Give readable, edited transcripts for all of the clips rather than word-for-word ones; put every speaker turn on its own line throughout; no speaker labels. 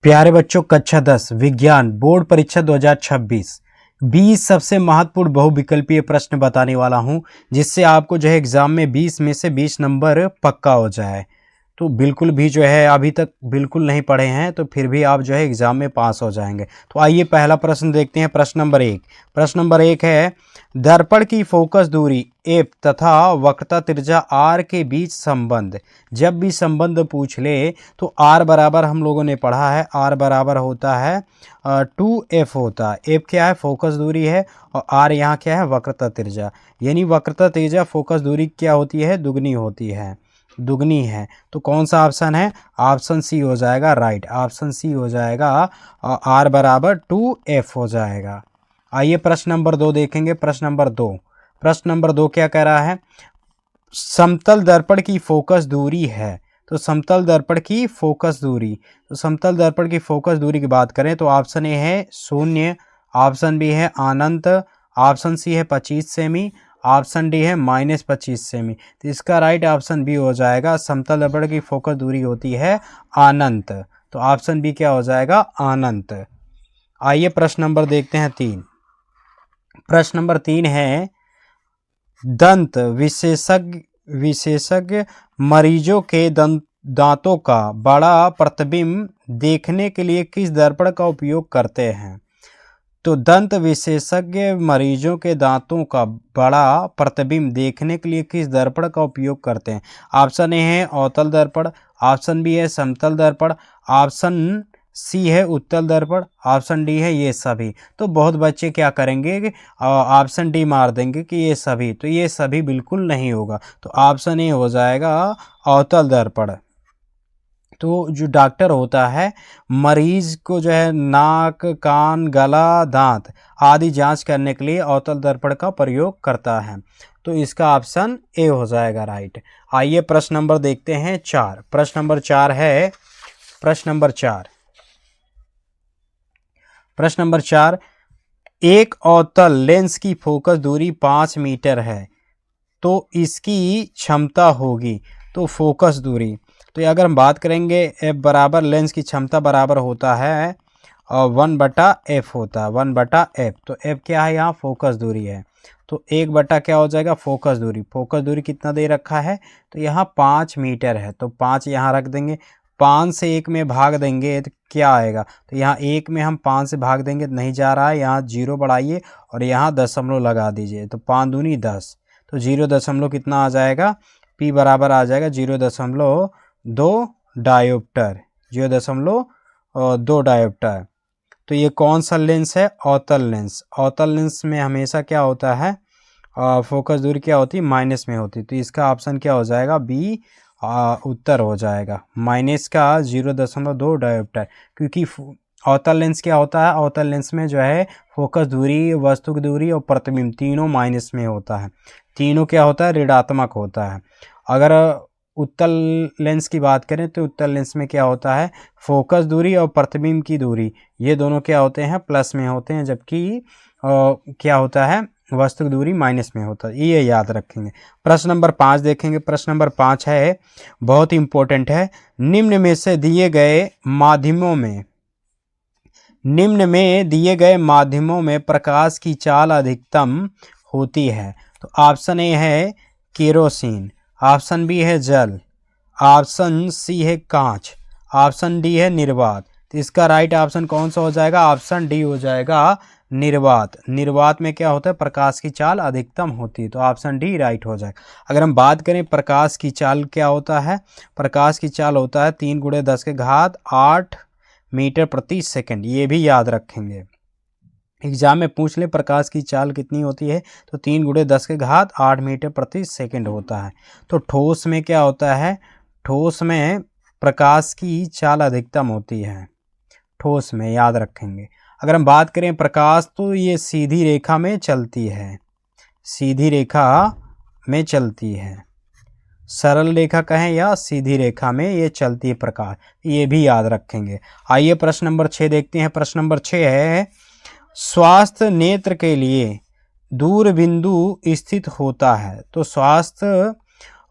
प्यारे बच्चों, कक्षा 10 विज्ञान बोर्ड परीक्षा 2026 20 सबसे महत्वपूर्ण बहुविकल्पीय प्रश्न बताने वाला हूं, जिससे आपको जो है एग्जाम में 20 में से 20 नंबर पक्का हो जाए। तो बिल्कुल भी जो है अभी तक बिल्कुल नहीं पढ़े हैं तो फिर भी आप जो है एग्जाम में पास हो जाएंगे। तो आइए पहला प्रश्न देखते हैं। प्रश्न नंबर 1। प्रश्न नंबर 1 है, दर्पण की फोकस दूरी एफ तथा वक्रता त्रिज्या आर के बीच संबंध। जब भी संबंध पूछ ले तो आर बराबर हम लोगों ने पढ़ा है, आर बराबर होता है 2f होता है। एफ क्या है? फोकस दूरी है, और आर यहाँ क्या है? वक्रता त्रिज्या। यानी वक्रता त्रिज्या फोकस दूरी क्या होती है? दुगनी होती है, दुगनी है। तो कौन सा ऑप्शन है? ऑप्शन सी हो जाएगा राइट। ऑप्शन सी हो जाएगा, आर बराबर 2f हो जाएगा। आइए प्रश्न नंबर 2 देखेंगे। प्रश्न नंबर 2। प्रश्न नंबर 2 क्या कह रहा है? समतल दर्पण की फोकस दूरी है। तो समतल दर्पण की फोकस दूरी, तो समतल दर्पण की फोकस दूरी की बात करें तो ऑप्शन ए है 0, ऑप्शन बी है अनंत, ऑप्शन सी है 25 सेमी, ऑप्शन डी है -25 सेमी। तो इसका राइट ऑप्शन बी हो जाएगा। समतल दर्पण की फोकस दूरी होती है अनंत। तो ऑप्शन बी क्या हो जाएगा? अनंत। आइए प्रश्न नंबर देखते हैं 3। प्रश्न नंबर 3 है, दंत विशेषज्ञ मरीजों के दांतों का बड़ा प्रतिबिंब देखने के लिए किस दर्पण का उपयोग करते हैं? तो दंत विशेषज्ञ मरीजों के दांतों का बड़ा प्रतिबिंब देखने के लिए किस दर्पण का उपयोग करते हैं? ऑप्शन ए है अवतल दर्पण, ऑप्शन बी है समतल दर्पण, ऑप्शन सी है उत्तल दर्पण, ऑप्शन डी है ये सभी। तो बहुत बच्चे क्या करेंगे कि ऑप्शन डी मार देंगे कि ये सभी। तो ये सभी बिल्कुल नहीं होगा। तो ऑप्शन ए हो जाएगा अवतल दर्पण। तो जो डॉक्टर होता है मरीज को जो है नाक, कान, गला, दांत आदि जांच करने के लिए अवतल दर्पण का प्रयोग करता है। तो इसका ऑप्शन ए हो जाएगा राइट। आइए प्रश्न नंबर देखते हैं 4। प्रश्न नंबर 4 है, प्रश्न नंबर 4। प्रश्न नंबर 4, एक अवतल लेंस की फोकस दूरी 5 मीटर है तो इसकी क्षमता होगी। तो फोकस दूरी, तो अगर हम बात करेंगे एफ बराबर लेंस की क्षमता बराबर होता है और 1/f होता है, 1/f। तो f क्या है? यहाँ फोकस दूरी है। तो 1 क्या हो जाएगा? फोकस दूरी। फोकस दूरी कितना दे रखा है? तो यहाँ 5 मीटर है, तो 5 यहाँ रख देंगे। 5 से 1 में भाग देंगे तो क्या आएगा? तो यहाँ 1 में हम 5 से भाग देंगे तो नहीं जा रहा है, यहाँ 0 बढ़ाइए और यहाँ दशमलव लगा दीजिए। तो 5 दूनी 10, तो 0 दशमलव कितना आ जाएगा? p बराबर आ जाएगा 0.2 डायोप्टर, 0.2 डायोप्टर। तो ये कौन सा लेंस है? अवतल लेंस। अवतल लेंस में हमेशा क्या होता है? फोकस दूरी क्या होती है? माइनस में होती है। तो इसका ऑप्शन क्या हो जाएगा? बी उत्तर हो जाएगा। माइनस का 0.2 डायोप्टर, क्योंकि अवतल लेंस क्या होता है? अवतल लेंस में जो है फोकस दूरी, वस्तु की दूरी और प्रतिबिंब तीनों माइनस में होता है। तीनों क्या होता है? ऋणात्मक होता है। अगर उत्तल लेंस की बात करें तो उत्तल लेंस में क्या होता है? फोकस दूरी और प्रतिबिंब की दूरी ये दोनों क्या होते हैं? प्लस में होते हैं, जबकि क्या होता है? वस्तु की दूरी माइनस में होता है। ये याद रखेंगे। प्रश्न नंबर 5 देखेंगे। प्रश्न नंबर 5 है, बहुत इंपॉर्टेंट है, निम्न में से दिए गए माध्यमों में, निम्न में दिए गए माध्यमों में प्रकाश की चाल अधिकतम होती है। तो ऑप्शन ए है केरोसिन, ऑप्शन बी है जल, ऑप्शन सी है कांच, ऑप्शन डी है निर्वात। तो इसका राइट ऑप्शन कौन सा हो जाएगा? ऑप्शन डी हो जाएगा निर्वात। निर्वात में क्या होता है? प्रकाश की चाल अधिकतम होती है। तो ऑप्शन डी राइट हो जाएगा। अगर हम बात करें प्रकाश की चाल क्या होता है? प्रकाश की चाल होता है 3 × 10⁸ मीटर प्रति सेकंड। ये भी याद रखेंगे, एग्जाम में पूछ ले प्रकाश की चाल कितनी होती है? तो 3 × 10⁸ मीटर प्रति सेकंड होता है। तो ठोस में क्या होता है? ठोस में प्रकाश की चाल अधिकतम होती है, ठोस में याद रखेंगे। अगर हम बात करें प्रकाश तो ये सीधी रेखा में चलती है, सीधी रेखा में चलती है, सरल रेखा कहें या सीधी रेखा में ये चलती है प्रकाश, ये भी याद रखेंगे। आइए प्रश्न नंबर 6 देखते हैं। प्रश्न नंबर 6 है, स्वास्थ्य नेत्र के लिए दूर बिंदु स्थित होता है। तो स्वास्थ्य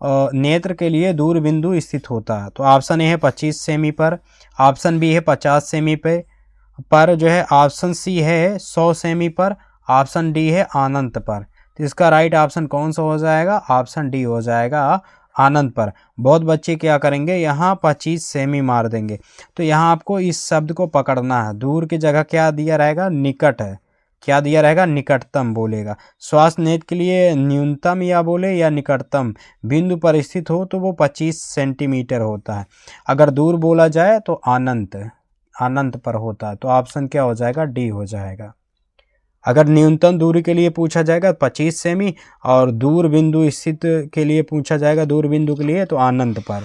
नेत्र के लिए दूर बिंदु स्थित होता है? तो ऑप्शन ए है 25 सेमी पर, ऑप्शन बी है 50 सेमी पर जो है, ऑप्शन सी है 100 सेमी पर, ऑप्शन डी है अनंत पर। तो इसका राइट ऑप्शन कौन सा हो जाएगा? ऑप्शन डी हो जाएगा, अनंत पर। बहुत बच्चे क्या करेंगे, यहाँ 25 सेमी मार देंगे। तो यहाँ आपको इस शब्द को पकड़ना है। दूर की जगह क्या दिया रहेगा? निकट है। क्या दिया रहेगा? निकटतम बोलेगा। स्वास्थ्य नेत्र के लिए न्यूनतम या बोले या निकटतम बिंदु पर स्थित हो तो वो 25 सेंटीमीटर होता है। अगर दूर बोला जाए तो अनंत पर होता है। तो ऑप्शन क्या हो जाएगा? डी हो जाएगा। अगर न्यूनतम दूरी के लिए पूछा जाएगा 25 सेमी, और दूर बिंदु स्थित के लिए पूछा जाएगा, दूर बिंदु के लिए, तो अनंत पर।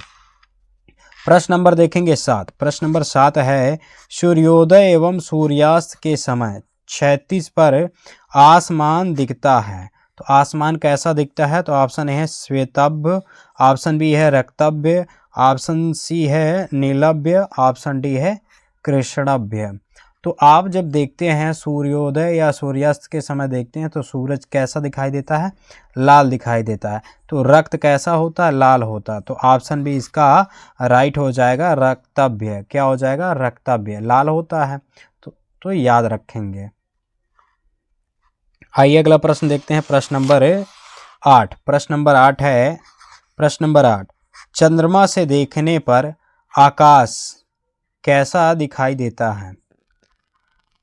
प्रश्न नंबर देखेंगे 7। प्रश्न नंबर 7 है, सूर्योदय एवं सूर्यास्त के समय क्षैतिज पर आसमान दिखता है। तो आसमान कैसा दिखता है? तो ऑप्शन ए है श्वेतभ, ऑप्शन बी है रक्तभ्य, ऑप्शन सी है नीलभ्य, ऑप्शन डी है कृष्णभ्य। तो आप जब देखते हैं सूर्योदय या सूर्यास्त के समय देखते हैं तो सूरज कैसा दिखाई देता है? लाल दिखाई देता है। तो रक्त कैसा होता है? लाल होता है। तो ऑप्शन बी इसका राइट हो जाएगा, रक्तभ्य। क्या हो जाएगा? रक्तभ्य, लाल होता है। तो याद रखेंगे। आइए अगला प्रश्न देखते हैं। प्रश्न नंबर 8। प्रश्न नंबर 8 है, प्रश्न नंबर 8, चंद्रमा से देखने पर आकाश कैसा दिखाई देता है?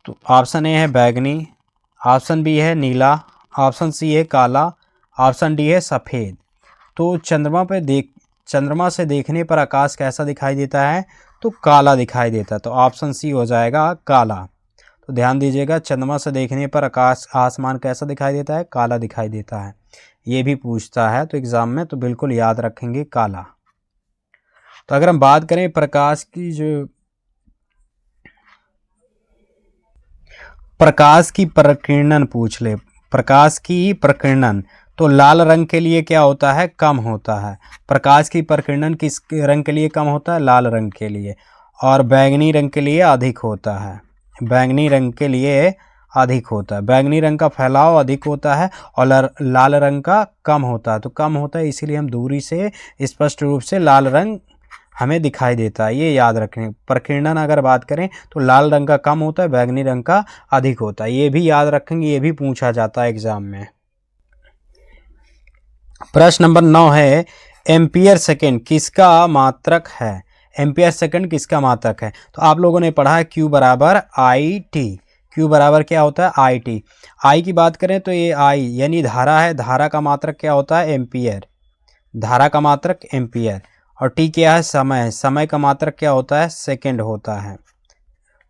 तो ऑप्शन ए है बैगनी, ऑप्शन बी है नीला, ऑप्शन सी है काला, ऑप्शन डी है सफ़ेद। तो चंद्रमा से देखने पर आकाश कैसा दिखाई देता है? तो काला दिखाई देता है। तो ऑप्शन सी हो जाएगा, काला। तो ध्यान दीजिएगा, चंद्रमा से देखने पर आसमान कैसा दिखाई देता है? काला दिखाई देता है। ये भी पूछता है तो एग्जाम में, तो बिल्कुल याद रखेंगे, काला। तो अगर हम बात करें प्रकाश की प्रकीर्णन पूछ ले, प्रकाश की प्रकीर्णन, तो लाल रंग के लिए क्या होता है? कम होता है। प्रकाश की प्रकीर्णन किस रंग के लिए कम होता है? लाल रंग के लिए। और बैंगनी रंग के लिए अधिक होता है। बैंगनी रंग के लिए अधिक होता है। बैंगनी रंग का फैलाव अधिक होता है और लाल रंग का कम होता है। तो कम होता है, इसीलिए हम दूरी से स्पष्ट रूप से लाल रंग हमें दिखाई देता है। ये याद रखें। प्रकीर्णन अगर बात करें तो लाल रंग का कम होता है, बैंगनी रंग का अधिक होता है। ये भी याद रखेंगे, ये भी पूछा जाता है एग्जाम में। प्रश्न नंबर 9 है, एम्पियर सेकेंड किसका मात्रक है? एम्पियर सेकेंड किसका मात्रक है? तो आप लोगों ने पढ़ा है Q बराबर आई टी। Q बराबर क्या होता है? I T. आई की बात करें तो ये आई यानी धारा है। धारा का मात्रक क्या होता है? एम्पियर। धारा का मात्रक एम्पियर। और टी क्या है? समय। समय का मात्रक क्या होता है? सेकेंड होता है।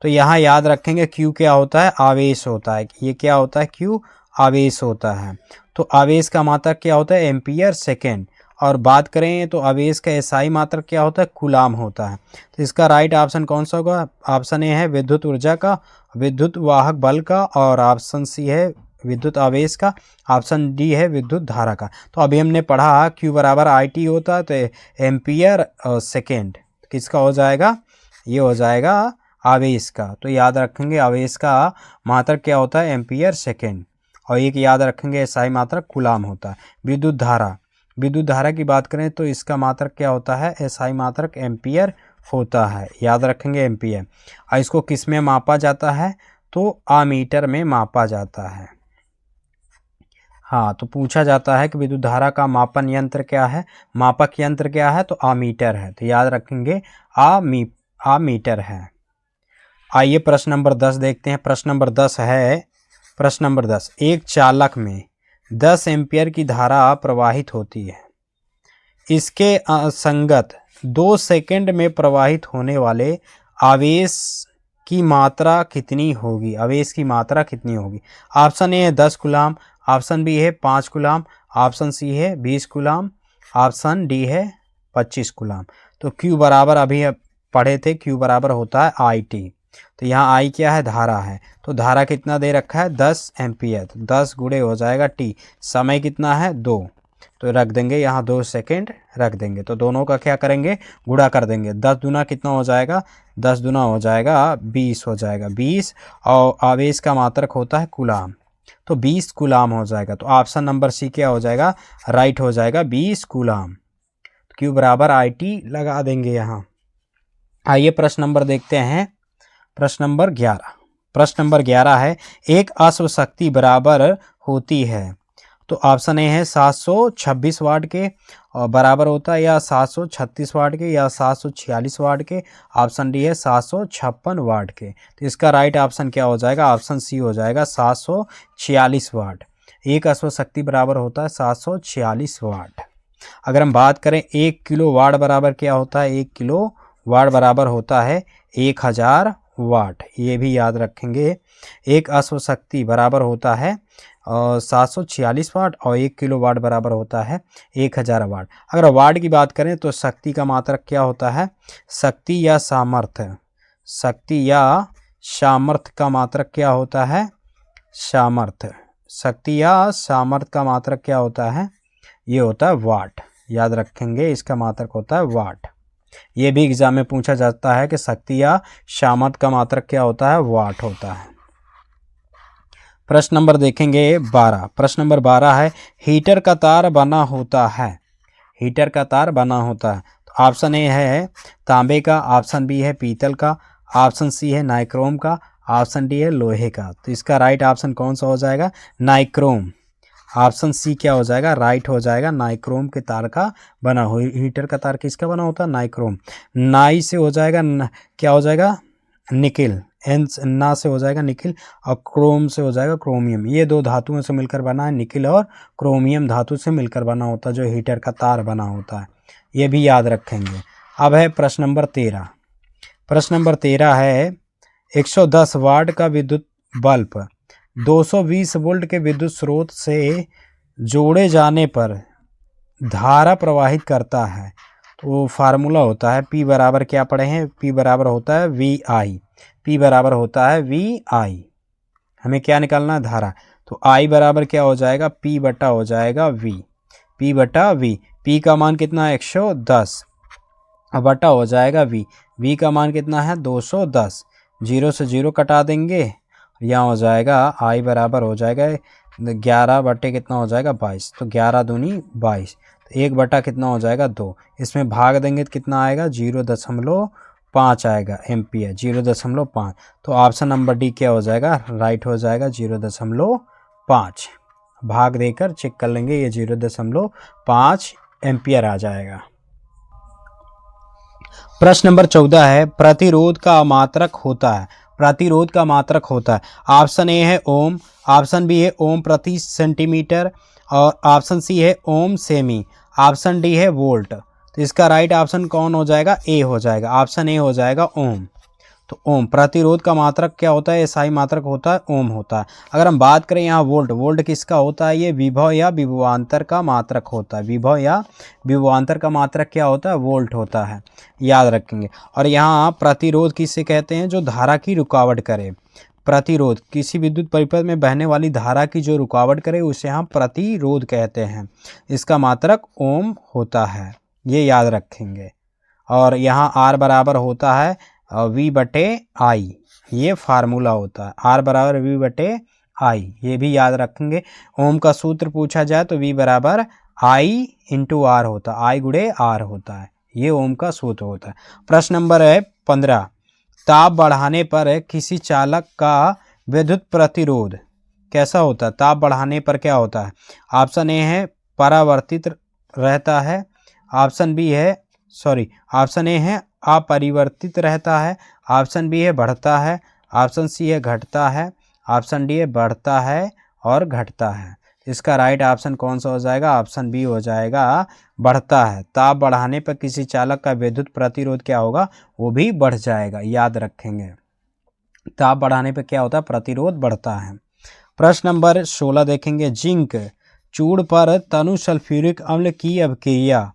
तो यहाँ याद रखेंगे Q क्या होता है? आवेश होता है। ये क्या होता है? Q आवेश होता है। तो आवेश का मात्रक क्या होता है? Ampere second. और बात करें तो आवेश का एसआई मात्रक क्या होता है? कूलाम होता है। तो इसका राइट ऑप्शन कौन सा होगा? ऑप्शन ए है विद्युत ऊर्जा का, विद्युत वाहक बल का, और ऑप्शन सी है विद्युत आवेश का, ऑप्शन डी है विद्युत धारा का। तो अभी हमने पढ़ा Q बराबर आई टी होता है, तो एम्पियर सेकेंड किसका हो जाएगा? ये हो जाएगा आवेश का। तो याद रखेंगे आवेश का मात्रक क्या होता है? Ampere second. और एक याद रखेंगे एसआई मात्रक कूलाम होता है। विद्युत धारा, विद्युत धारा की बात करें तो इसका मात्रक क्या होता है? एसआई मात्रक एम्पियर होता है। याद रखेंगे एम्पियर। और इसको किस में मापा जाता है? तो आमीटर में मापा जाता है। हाँ, तो पूछा जाता है कि विद्युत धारा का मापन यंत्र क्या है? मापक यंत्र क्या है? तो आमीटर है। तो याद रखेंगे आमीटर है। आइए प्रश्न नंबर 10 देखते हैं। प्रश्न नंबर 10 है, प्रश्न नंबर 10, एक चालक में 10 एम्पियर की धारा प्रवाहित होती है। इसके संगत 2 सेकंड में प्रवाहित होने वाले आवेश की मात्रा कितनी होगी? आवेश की मात्रा कितनी होगी? ऑप्शन ए है 10 कूलाम, ऑप्शन बी है 5 कूलाम, ऑप्शन सी है 20 कूलाम, ऑप्शन डी है 25 कूलाम। तो Q बराबर अभी पढ़े थे, Q बराबर होता है आई टी। तो यहाँ आई क्या है? धारा है। तो धारा कितना दे रखा है? 10 एम्पियर। तो 10 गुणे हो जाएगा टी। समय कितना है? 2। तो रख देंगे यहाँ 2 सेकेंड रख देंगे। तो दोनों का क्या करेंगे? गुणा कर देंगे। 10 दूना कितना हो जाएगा? 10 दूना हो जाएगा 20 हो जाएगा। 20 और आवेश का मात्रक होता है कूलाम, तो 20 कूलाम हो जाएगा। तो ऑप्शन नंबर सी क्या हो जाएगा? राइट हो जाएगा 20 कूलाम। Q बराबर IT लगा देंगे यहाँ। आइए प्रश्न नंबर देखते हैं। प्रश्न नंबर 11। प्रश्न नंबर 11 है, एक अश्व शक्ति बराबर होती है। तो ऑप्शन ए है 726 वाट के और बराबर होता है, या 736 वाट के, या 746 वाट के। ऑप्शन डी है 756 वाट के। तो इसका राइट ऑप्शन क्या हो जाएगा? ऑप्शन सी हो जाएगा 746 वाट। एक अश्व शक्ति बराबर होता है 746 वाट। अगर हम बात करें 1 किलो वाट बराबर क्या होता है? 1 किलो वाट बराबर होता है 1000 वाट। ये भी याद रखेंगे। एक अश्व शक्ति बराबर होता है 746 वाट और 1 किलो वाट बराबर होता है 1000 वाट। अगर वाट की बात करें तो शक्ति का मात्रक क्या होता है? शक्ति या सामर्थ्य, शक्ति या सामर्थ्य का मात्रक क्या होता है? सामर्थ्य। शक्ति या सामर्थ्य का मात्रक क्या होता है? ये होता है वाट। याद रखेंगे, इसका मात्रक होता है वाट। ये भी एग्जाम में पूछा जाता है कि शक्ति या सामर्थ्य का मात्रक क्या होता है? वाट होता है। प्रश्न नंबर देखेंगे 12। प्रश्न नंबर 12 है, हीटर का तार बना होता है। हीटर का तार बना होता है। तो ऑप्शन ए है तांबे का, ऑप्शन बी है पीतल का, ऑप्शन सी है नाइक्रोम का, ऑप्शन डी है लोहे का। तो इसका राइट ऑप्शन कौन सा हो जाएगा? नाइक्रोम। ऑप्शन सी क्या हो जाएगा? राइट हो जाएगा। नाइक्रोम के तार का बना हो। हीटर का तार किसका बना होता है? नाइक्रोम। नाई से हो जाएगा क्या हो जाएगा? निकिल। एन ना से हो जाएगा निकिल और क्रोम से हो जाएगा क्रोमियम। ये दो धातुओं से मिलकर बना है, निकिल और क्रोमियम धातु से मिलकर बना होता है जो हीटर का तार बना होता है। ये भी याद रखेंगे। अब है प्रश्न नंबर 13। प्रश्न नंबर 13 है, 110 वाट का विद्युत बल्ब 220 वोल्ट के विद्युत स्रोत से जोड़े जाने पर धारा प्रवाहित करता है। तो फार्मूला होता है P बराबर क्या पढ़े हैं? P बराबर होता है VI। P बराबर होता है VI। हमें क्या निकालना है? धारा। तो I बराबर क्या हो जाएगा? P बटा हो जाएगा V। P बटा V। P का मान कितना है? 110 बटा हो जाएगा V। V का मान कितना है? 210। 0 से 0 कटा देंगे। यहाँ हो जाएगा I बराबर हो जाएगा 11 बटे कितना हो जाएगा? 22। तो 11 दूनी 22। तो 1 बटा कितना हो जाएगा? 2। इसमें भाग देंगे तो कितना आएगा? 0.5 आएगा एम्पियर। 0.5। तो ऑप्शन नंबर डी क्या हो जाएगा? राइट हो जाएगा 0.5। भाग देकर चेक कर लेंगे, ये 0.5 एम्पियर आ जाएगा। प्रश्न नंबर 14 है, प्रतिरोध का मात्रक होता है। प्रतिरोध का मात्रक होता है। ऑप्शन ए है ओम, ऑप्शन बी है ओम प्रति सेंटीमीटर और ऑप्शन सी है ओम सेमी, ऑप्शन डी है वोल्ट। तो इसका राइट ऑप्शन कौन हो जाएगा? ए हो जाएगा। ऑप्शन ए हो जाएगा ओम। तो ओम प्रतिरोध का मात्रक क्या होता है? एसआई मात्रक होता है, ओम होता है। अगर हम बात करें यहाँ वोल्ट, वोल्ट किसका होता है? ये विभव या विभवांतर का मात्रक होता है। विभव या विभवांतर का मात्रक क्या होता है? वोल्ट होता है। याद रखेंगे। और यहाँ प्रतिरोध किसे कहते हैं? जो धारा की रुकावट करे। प्रतिरोध किसी विद्युत परिपथ में बहने वाली धारा की जो रुकावट करे उसे हम प्रतिरोध कहते हैं। इसका मात्रक ओम होता है, ये याद रखेंगे। और यहाँ आर बराबर होता है V बटे आई, ये फार्मूला होता है। R बराबर V बटे आई, ये भी याद रखेंगे। ओम का सूत्र पूछा जाए तो V बराबर I इंटू आर होता है, I गुणे R होता है। ये ओम का सूत्र होता है। प्रश्न नंबर है 15, ताप बढ़ाने पर किसी चालक का विद्युत प्रतिरोध कैसा होता है? ताप बढ़ाने पर क्या होता है? ऑप्शन ए है परावर्तित रहता है, ऑप्शन ए है अपरिवर्तित रहता है, ऑप्शन बी है बढ़ता है, ऑप्शन सी है घटता है, ऑप्शन डी है बढ़ता है और घटता है। इसका राइट ऑप्शन कौन सा हो जाएगा? ऑप्शन बी हो जाएगा, बढ़ता है। ताप बढ़ाने पर किसी चालक का विद्युत प्रतिरोध क्या होगा? वो भी बढ़ जाएगा। याद रखेंगे, ताप बढ़ाने पर क्या होता है? प्रतिरोध बढ़ता है। प्रश्न नंबर 16 देखेंगे, जिंक चूड़ पर तनु सल्फ्यूरिक अम्ल की अभिक्रिया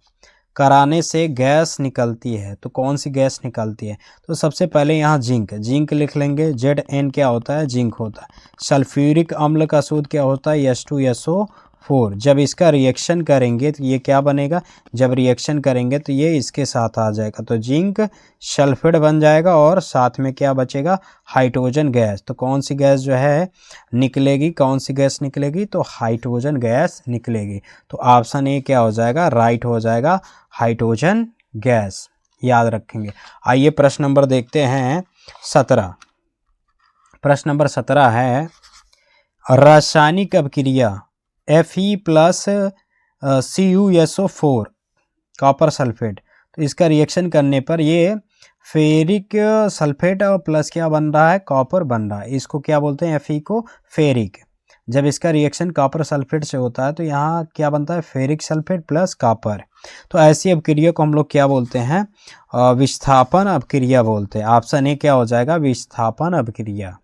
कराने से गैस निकलती है। तो कौन सी गैस निकलती है? तो सबसे पहले यहाँ जिंक लिख लेंगे। Zn क्या होता है? जिंक होता है। सल्फ्यूरिक अम्ल का सूत्र क्या होता है? H2SO4 4। जब इसका रिएक्शन करेंगे तो ये क्या बनेगा, जब रिएक्शन करेंगे तो ये इसके साथ आ जाएगा, तो जिंक सल्फेट बन जाएगा और साथ में क्या बचेगा, हाइड्रोजन गैस। तो कौन सी गैस जो है निकलेगी, कौन सी गैस निकलेगी, तो हाइड्रोजन गैस निकलेगी। तो ऑप्शन ए क्या हो जाएगा, राइट हो जाएगा, हाइड्रोजन गैस, याद रखेंगे। आइए प्रश्न नंबर देखते हैं 17। प्रश्न नंबर 17 है रासायनिक अभिक्रिया Fe+CuSO4 कॉपर सल्फेट। तो इसका रिएक्शन करने पर ये फेरिक सल्फेट और प्लस क्या बन रहा है, कॉपर बन रहा है। इसको क्या बोलते हैं, Fe को फेरिक। जब इसका रिएक्शन कॉपर सल्फेट से होता है तो यहाँ क्या बनता है, फेरिक सल्फेट प्लस कॉपर। तो ऐसी अभिक्रिया को हम लोग क्या बोलते हैं, विस्थापन अभिक्रिया बोलते हैं। ऑप्शन ए क्या हो जाएगा, विस्थापन अभिक्रिया।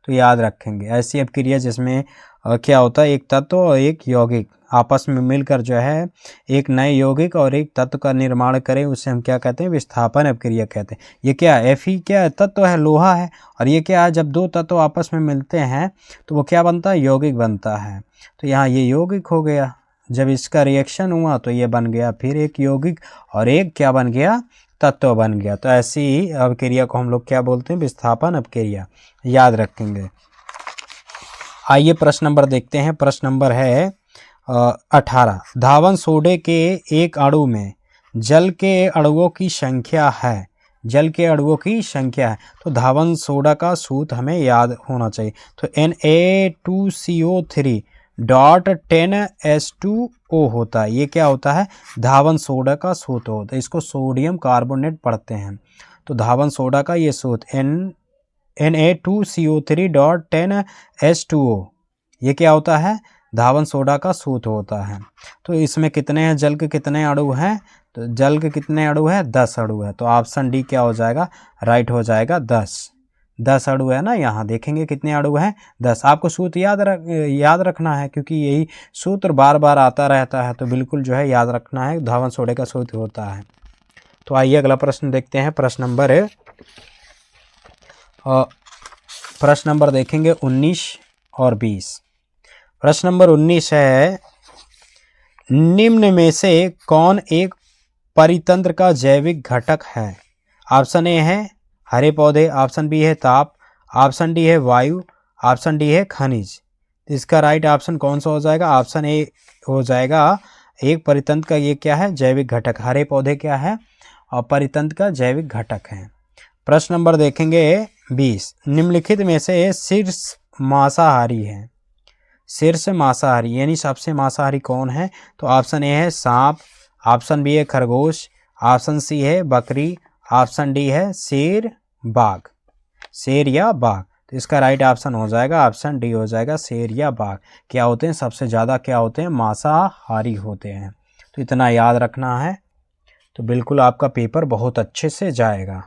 तो याद रखेंगे ऐसी अभिक्रिया जिसमें क्या होता है, एक तत्व और एक यौगिक आपस में मिलकर जो है एक नए यौगिक और एक तत्व का निर्माण करें, उसे हम क्या कहते हैं, विस्थापन अभिक्रिया कहते हैं। ये क्या है, Fe क्या है, तत्व है, लोहा है, और ये क्या है, जब दो तत्व आपस में मिलते हैं तो वो क्या बनता है, यौगिक बनता है। तो यहाँ ये यौगिक हो गया, जब इसका रिएक्शन हुआ तो ये बन गया फिर एक यौगिक और एक क्या बन गया, तत्व बन गया। तो ऐसी अभिक्रिया को हम लोग क्या बोलते हैं, विस्थापन अभिक्रिया, याद रखेंगे। आइए प्रश्न नंबर देखते हैं। प्रश्न नंबर है 18। धावन सोडे के एक अणु में जल के अणुओं की संख्या है, जल के अणुओं की संख्या है। तो धावन सोडा का सूत्र हमें याद होना चाहिए। तो Na2CO3.10H2O होता है। ये क्या होता है, धावन सोडा का सूत्र होता है। इसको सोडियम कार्बोनेट पढ़ते हैं। तो धावन सोडा का ये सूत्र Na2CO3.10H2O, ये क्या होता है, धावन सोडा का सूत्र होता है। तो इसमें कितने हैं, जल के कितने अणु हैं, तो जल के कितने अणु हैं, 10 अणु है। तो ऑप्शन डी क्या हो जाएगा, राइट हो जाएगा, 10 अणु है ना। यहाँ देखेंगे कितने अणु हैं, 10। आपको सूत्र याद रखना है क्योंकि यही सूत्र बार बार आता रहता है, तो बिल्कुल जो है याद रखना है, धावन सोडे का सूत्र होता है। तो आइए अगला प्रश्न देखते हैं। प्रश्न नंबर देखेंगे 19 और 20। प्रश्न नंबर 19 है निम्न में से कौन एक परितंत्र का जैविक घटक है। ऑप्शन ए है हरे पौधे, ऑप्शन बी है ताप, ऑप्शन डी है वायु, ऑप्शन डी है खनिज। इसका राइट ऑप्शन कौन सा हो जाएगा, ऑप्शन ए हो जाएगा। एक परितंत्र का ये क्या है, जैविक घटक। हरे पौधे क्या है, और परितंत्र का जैविक घटक है। प्रश्न नंबर देखेंगे 20। निम्नलिखित में से शीर्ष मांसाहारी है, शीर्ष मांसाहारी यानी सबसे मांसाहारी कौन है। तो ऑप्शन ए है सांप, ऑप्शन बी है खरगोश, ऑप्शन सी है बकरी, ऑप्शन डी है शेर बाघ, शेर या बाघ। तो इसका राइट ऑप्शन हो जाएगा ऑप्शन डी हो जाएगा, शेर या बाघ क्या होते हैं, सबसे ज़्यादा क्या होते हैं, मांसाहारी होते हैं। तो इतना याद रखना है, तो बिल्कुल आपका पेपर बहुत अच्छे से जाएगा।